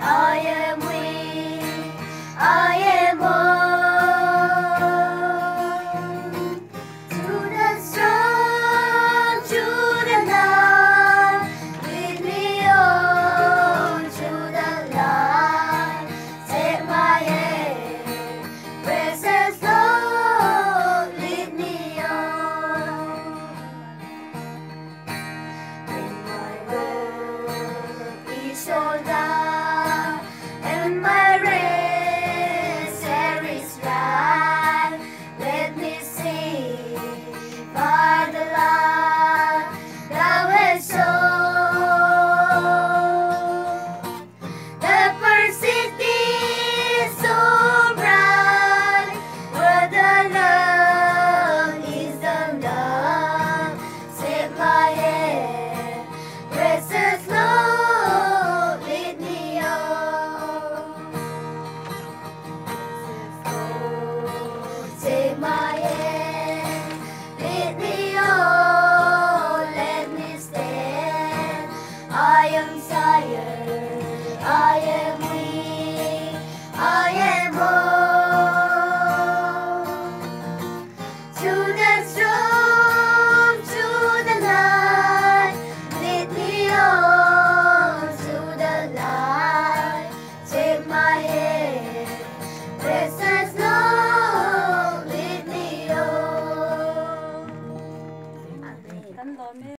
I am weak, I am old. To the strong, to the night, lead me on to the light. Take my hand, precious Lord, lead me on. When my world is so dark and my race is bright, let me see by the light thou hast shown. The pursuit is so bright, where the love is undone. Take my hand, precious Lord, lead me on. Take my hand, lead me on, let me stand. I am tired, I am weak, I am old. To the strong, to the light, lead me on to the light. Take my hand, precious Lord, lead me on.